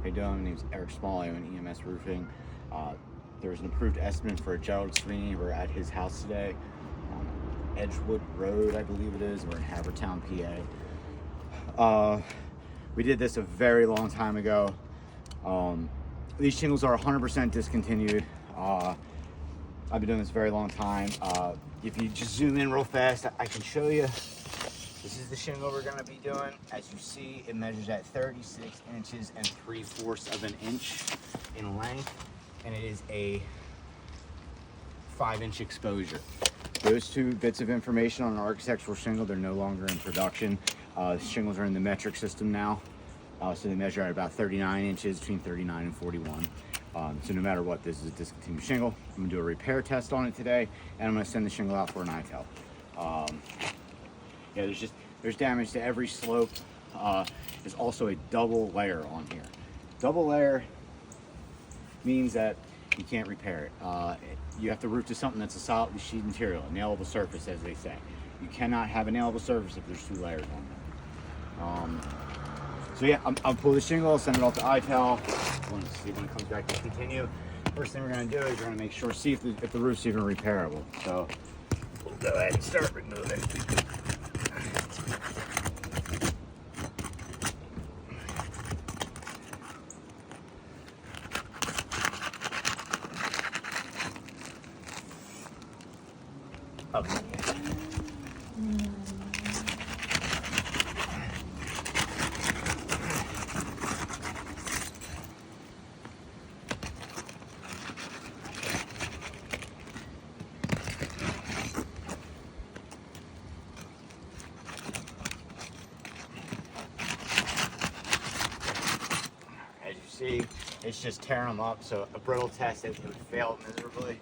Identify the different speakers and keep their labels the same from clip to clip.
Speaker 1: you doing? My name's Eric Small. I'm in EMS Roofing. There's an approved estimate for Gerald Sweeney. We're at his house today on Edgewood Road, I believe it is. We're in Havertown, PA. We did this a very long time ago. These shingles are 100% discontinued. I've been doing this a very long time. If you just zoom in real fast, I can show you. This is the shingle we're gonna be doing. As you see, it measures at 36 inches and 3/4 of an inch in length, and it is a 5-inch exposure. Those two bits of information on an architectural shingle, they're no longer in production. The shingles are in the metric system now. So they measure at about 39 inches, between 39 and 41. So no matter what, this is a discontinued shingle. I'm gonna do a repair test on it today, and I'm gonna send the shingle out for an ITEL. Yeah, there's damage to every slope. There's also a double layer on here. Double layer means that you can't repair it. You have to roof to something that's a solid sheet material, a nailable surface, as they say. You cannot have a nailable surface if there's 2 layers on there. So yeah, I'll pull the shingle, send it off to ITEL. We'll see when it comes back to continue. First thing we're gonna do is we're gonna make sure, see if the roof's even repairable. So we'll go ahead and start removing. Okay. As you see, it's just tearing them up, so a brittle test, it would fail miserably.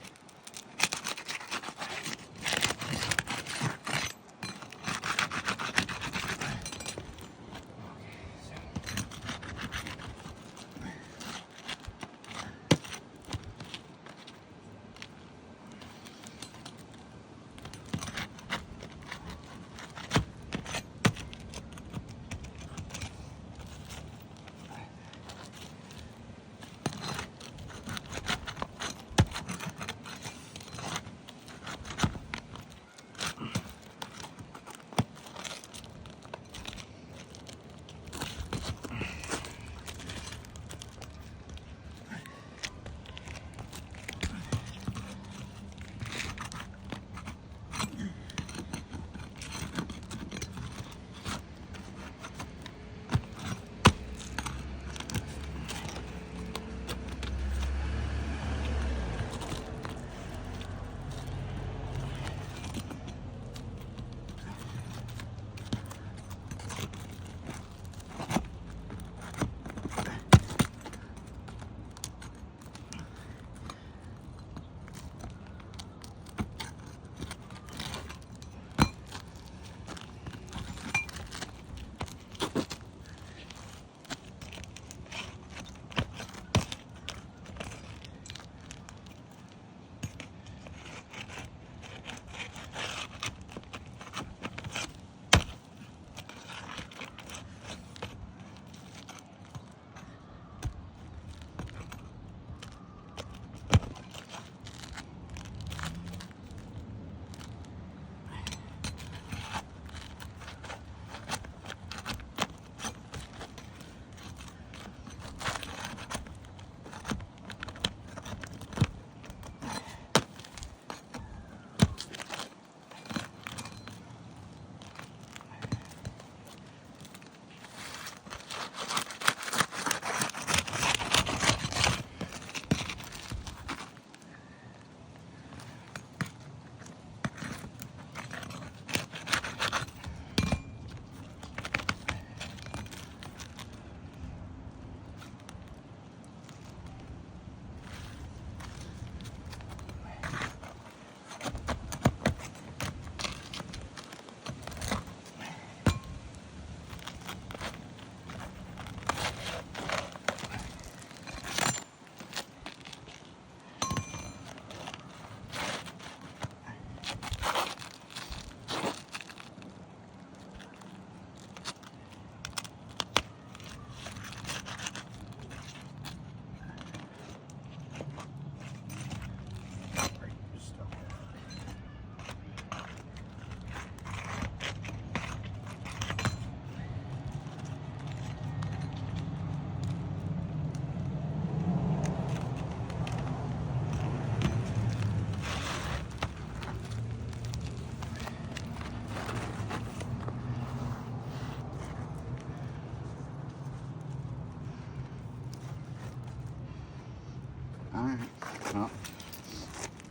Speaker 1: Alright. Well,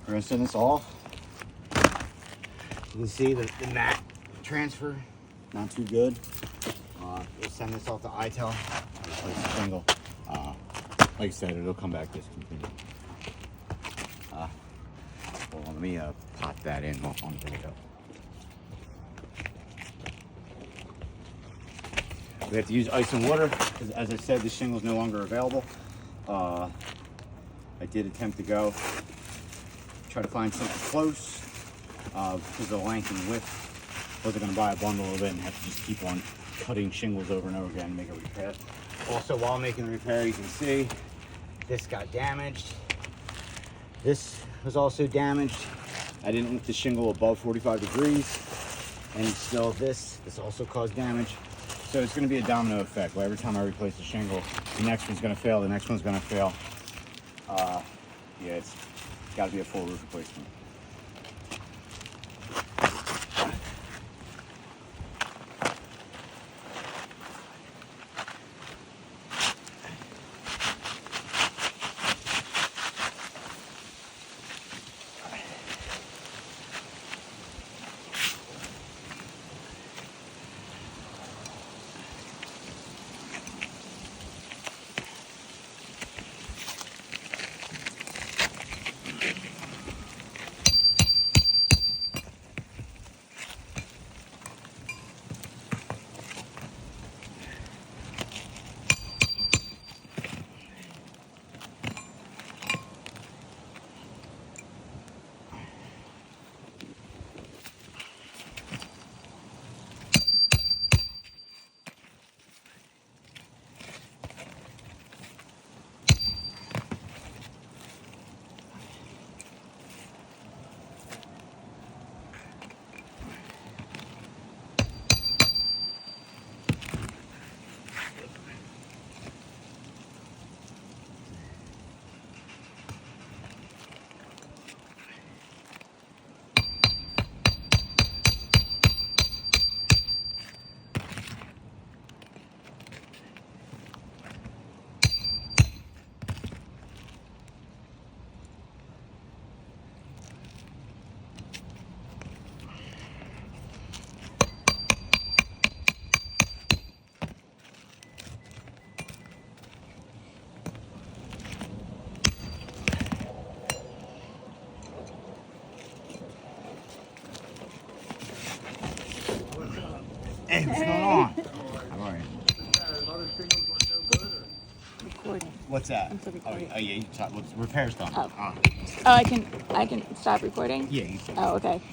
Speaker 1: we're gonna send this off. You can see the mat transfer, not too good. We'll send this off to ITEL. Replace the shingle. Like I said, it'll come back discontinued. Well, let me pop that in on the video. We have to use ice and water because, as I said, the shingle is no longer available. I did attempt to go try to find something close because of the length and width. Wasn't going to buy a bundle of it and have to just keep on cutting shingles over and over again to make a repair. Also, while making the repair, you can see this got damaged. This was also damaged. I didn't lift the shingle above 45 degrees, and still this also caused damage. So it's going to be a domino effect. Where every time I replace the shingle, the next one's going to fail, the next one's going to fail. Yeah, it's got to be a full roof replacement. Hey, what's going on? How are you?
Speaker 2: Recording.
Speaker 1: What's that?
Speaker 2: I'm still recording.
Speaker 1: Oh yeah, you talk. Repair's done.
Speaker 2: Oh. Oh, I can stop recording?
Speaker 1: Yeah, you can.
Speaker 2: Oh, okay.